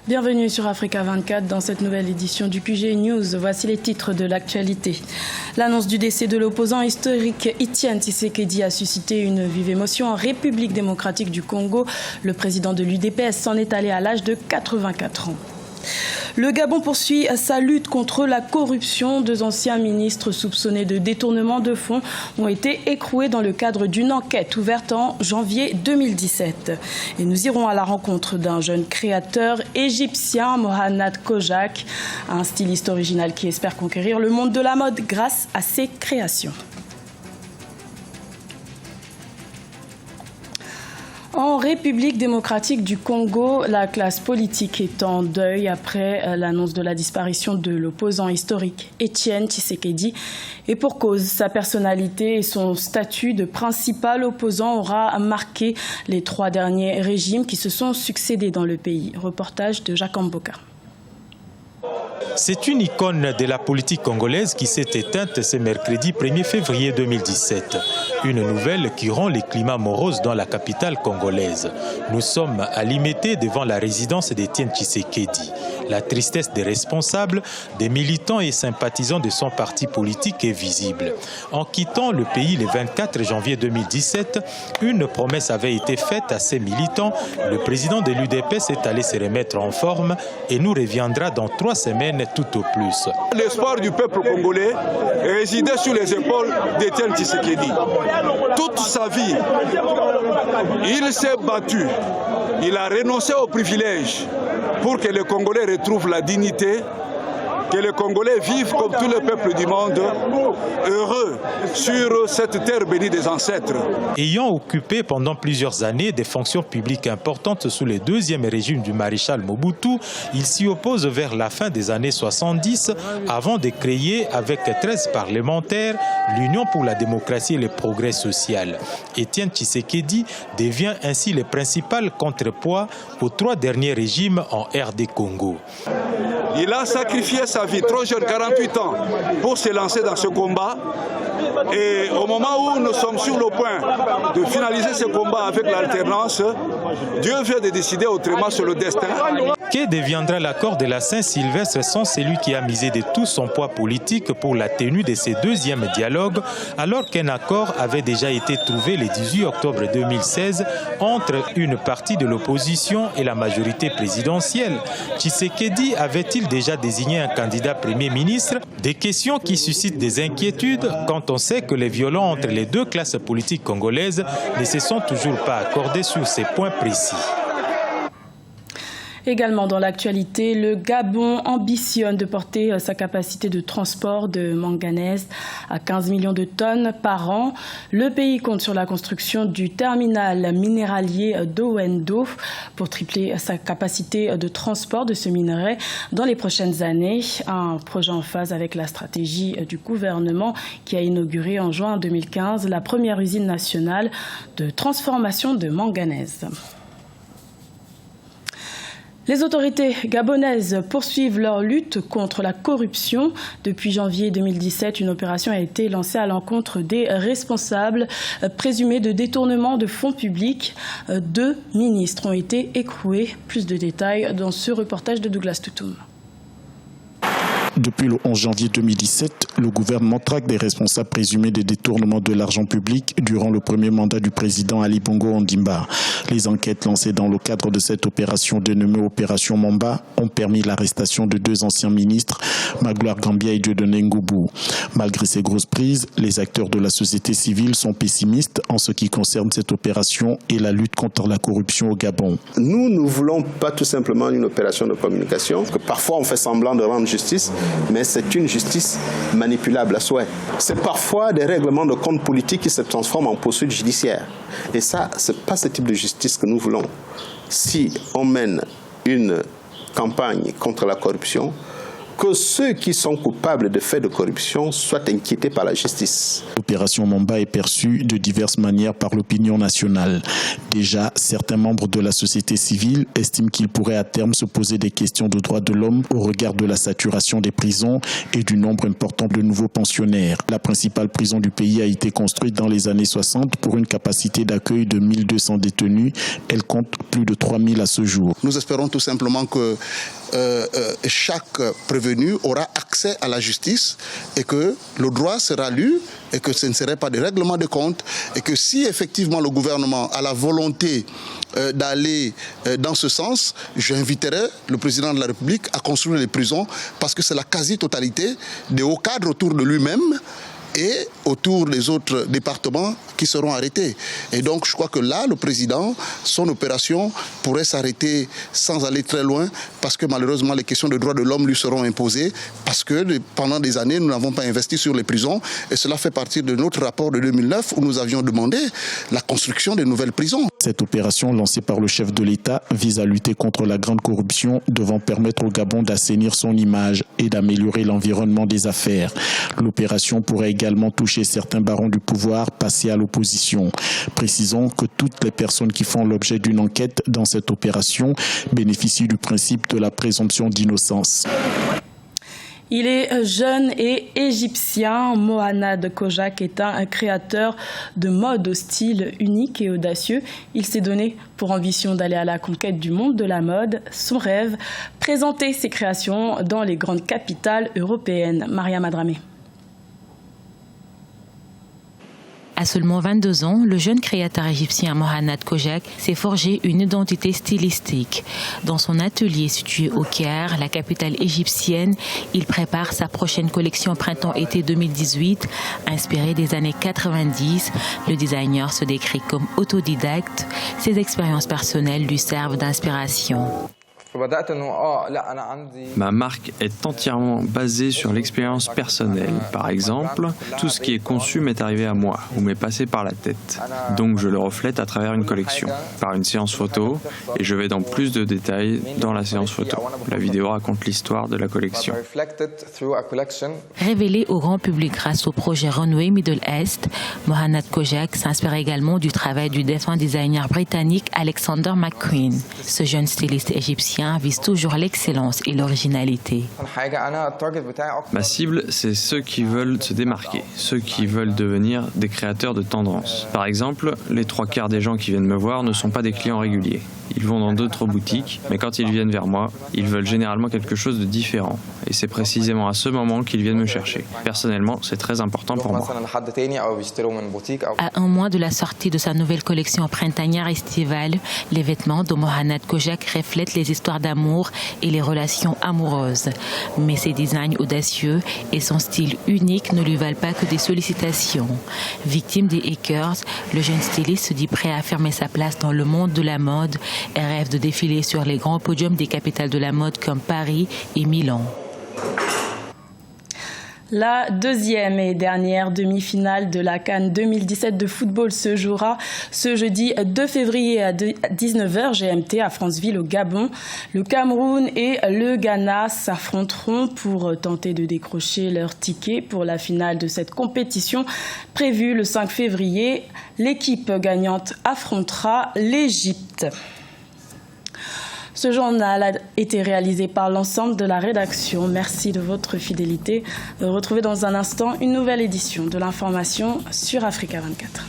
Bienvenue sur Africa 24 dans cette nouvelle édition du QG News. Voici les titres de l'actualité. L'annonce du décès de l'opposant historique Étienne Tshisekedi a suscité une vive émotion en République démocratique du Congo. Le président de l'UDPS s'en est allé à l'âge de 84 ans. Le Gabon poursuit sa lutte contre la corruption. 2 anciens ministres soupçonnés de détournement de fonds ont été écroués dans le cadre d'une enquête ouverte en janvier 2017. Et nous irons à la rencontre d'un jeune créateur égyptien, Mohanad Kojak, un styliste original qui espère conquérir le monde de la mode grâce à ses créations. En République démocratique du Congo, la classe politique est en deuil après l'annonce de la disparition de l'opposant historique Étienne Tshisekedi. Et pour cause, sa personnalité et son statut de principal opposant aura marqué les 3 derniers régimes qui se sont succédés dans le pays. Reportage de Jacques Mboka. C'est une icône de la politique congolaise qui s'est éteinte ce mercredi 1er février 2017. Une nouvelle qui rend les climats moroses dans la capitale congolaise. Nous sommes à Limete devant la résidence d'Étienne Tshisekedi. La tristesse des responsables, des militants et sympathisants de son parti politique est visible. En quittant le pays le 24 janvier 2017, une promesse avait été faite à ses militants. Le président de l'UDPS est allé se remettre en forme et nous reviendra dans 3 semaines tout au plus. L'espoir du peuple congolais résidait sur les épaules d'Étienne Tshisekedi. Toute sa vie, il s'est battu. Il a renoncé aux privilèges pour que les Congolais retrouvent la dignité, que les Congolais vivent comme tous les peuples du monde, heureux sur cette terre bénie des ancêtres. Ayant occupé pendant plusieurs années des fonctions publiques importantes sous le 2e régime du maréchal Mobutu, il s'y oppose vers la fin des années 70 avant de créer avec 13 parlementaires l'Union pour la démocratie et le progrès social. Étienne Tshisekedi devient ainsi le principal contrepoids aux 3 derniers régimes en RD Congo. Il a sacrifié sa vie, trop jeune, 48 ans, pour se lancer dans ce combat. Et au moment où nous sommes sur le point de finaliser ce combat avec l'alternance, Dieu vient de décider autrement sur le destin. Que deviendra l'accord de la Saint-Sylvestre sans celui qui a misé de tout son poids politique pour la tenue de ce 2e dialogue, alors qu'un accord avait déjà été trouvé le 18 octobre 2016 entre une partie de l'opposition et la majorité présidentielle? Tshisekedi avait-il déjà désigné un candidat Premier ministre? Des questions qui suscitent des inquiétudes quand on sait que les violons entre les 2 classes politiques congolaises ne se sont toujours pas accordés sur ces points précis. Également dans l'actualité, le Gabon ambitionne de porter sa capacité de transport de manganèse à 15 millions de tonnes par an. Le pays compte sur la construction du terminal minéralier d'Owendo pour tripler sa capacité de transport de ce minerai dans les prochaines années. Un projet en phase avec la stratégie du gouvernement qui a inauguré en juin 2015 la première usine nationale de transformation de manganèse. Les autorités gabonaises poursuivent leur lutte contre la corruption. Depuis janvier 2017, une opération a été lancée à l'encontre des responsables présumés de détournement de fonds publics. 2 ministres ont été écroués. Plus de détails dans ce reportage de Douglas Toutoum. Depuis le 11 janvier 2017, le gouvernement traque des responsables présumés de détournement de l'argent public durant le premier mandat du président Ali Bongo Ondimba. Les enquêtes lancées dans le cadre de cette opération dénommée Opération Mamba ont permis l'arrestation de 2 anciens ministres, Magloire Gambia et Dieudonné Ngoubou. Malgré ces grosses prises, les acteurs de la société civile sont pessimistes en ce qui concerne cette opération et la lutte contre la corruption au Gabon. Nous ne voulons pas tout simplement une opération de communication, que parfois on fait semblant de rendre justice, mais c'est une justice manipulable à souhait. C'est parfois des règlements de compte politique qui se transforment en poursuites judiciaires. Et ça, ce n'est pas ce type de justice que nous voulons. Si on mène une campagne contre la corruption, que ceux qui sont coupables de faits de corruption soient inquiétés par la justice. L'opération Mamba est perçue de diverses manières par l'opinion nationale. Déjà, certains membres de la société civile estiment qu'il pourrait à terme se poser des questions de droits de l'homme au regard de la saturation des prisons et du nombre important de nouveaux pensionnaires. La principale prison du pays a été construite dans les années 60 pour une capacité d'accueil de 1200 détenus. Elle compte plus de 3000 à ce jour. Nous espérons tout simplement que chaque prévenu aura accès à la justice et que le droit sera lu et que ce ne serait pas des règlements de compte et que si effectivement le gouvernement a la volonté d'aller dans ce sens, j'inviterai le président de la République à construire les prisons parce que c'est la quasi-totalité des hauts cadres autour de lui-même et autour des autres départements qui seront arrêtés. Et donc je crois que là, le président, son opération pourrait s'arrêter sans aller très loin parce que malheureusement les questions de droits de l'homme lui seront imposées parce que pendant des années nous n'avons pas investi sur les prisons et cela fait partie de notre rapport de 2009 où nous avions demandé la construction de nouvelles prisons. Cette opération lancée par le chef de l'État vise à lutter contre la grande corruption devant permettre au Gabon d'assainir son image et d'améliorer l'environnement des affaires. L'opération pourrait également toucher certains barons du pouvoir passés à l'opposition. Précisons que toutes les personnes qui font l'objet d'une enquête dans cette opération bénéficient du principe de la présomption d'innocence. Il est jeune et égyptien. Mohanad Kojak est un créateur de mode au style unique et audacieux. Il s'est donné pour ambition d'aller à la conquête du monde de la mode. Son rêve, présenter ses créations dans les grandes capitales européennes. Maria Madramé. À seulement 22 ans, le jeune créateur égyptien Mohanad Kojak s'est forgé une identité stylistique. Dans son atelier situé au Caire, la capitale égyptienne, il prépare sa prochaine collection printemps-été 2018. Inspiré des années 90, le designer se décrit comme autodidacte. Ses expériences personnelles lui servent d'inspiration. Ma marque est entièrement basée sur l'expérience personnelle. Par exemple, tout ce qui est conçu m'est arrivé à moi ou m'est passé par la tête. Donc je le reflète à travers une collection, par une séance photo, et je vais dans plus de détails dans la séance photo. La vidéo raconte l'histoire de la collection. Révélé au grand public grâce au projet Runway Middle East, Mohanad Kojak s'inspire également du travail du défunt designer britannique Alexander McQueen. Ce jeune styliste égyptien vise toujours l'excellence et l'originalité. Ma cible, c'est ceux qui veulent se démarquer, ceux qui veulent devenir des créateurs de tendance. Par exemple, les 3/4 des gens qui viennent me voir ne sont pas des clients réguliers. Ils vont dans d'autres boutiques, mais quand ils viennent vers moi, ils veulent généralement quelque chose de différent. Et c'est précisément à ce moment qu'ils viennent me chercher. Personnellement, c'est très important pour moi. À un mois de la sortie de sa nouvelle collection printanière estivale, les vêtements de Mohanad Kojak reflètent les histoires d'amour et les relations amoureuses. Mais ses designs audacieux et son style unique ne lui valent pas que des sollicitations. Victime des hackers, le jeune styliste se dit prêt à affirmer sa place dans le monde de la mode et rêve de défiler sur les grands podiums des capitales de la mode comme Paris et Milan. La deuxième et dernière demi-finale de la CAN 2017 de football se jouera ce jeudi 2 février à 19h GMT à Franceville au Gabon. Le Cameroun et le Ghana s'affronteront pour tenter de décrocher leur ticket pour la finale de cette compétition prévue le 5 février. L'équipe gagnante affrontera l'Égypte. Ce journal a été réalisé par l'ensemble de la rédaction. Merci de votre fidélité. Retrouvez dans un instant une nouvelle édition de l'information sur Africa 24.